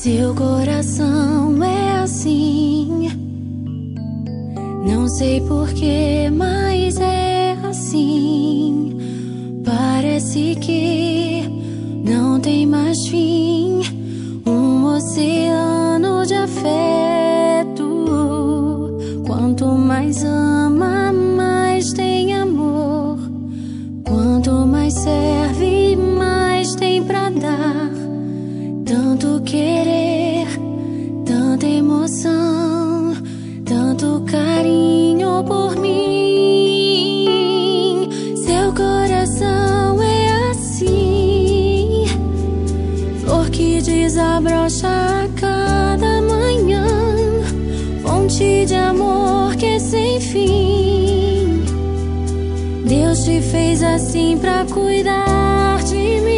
Seu coração é assim, não sei porquê, mas é assim. Parece que não tem mais fim, um oceano de afeto. Quanto mais ama, mais tem amor. Quanto mais serve, mais tem pra dar. Tanto querer, tanta emoção, tanto carinho por mim. Seu coração é assim, flor que desabrocha a cada manhã, fonte de amor que é sem fim. Deus te fez assim pra cuidar de mim.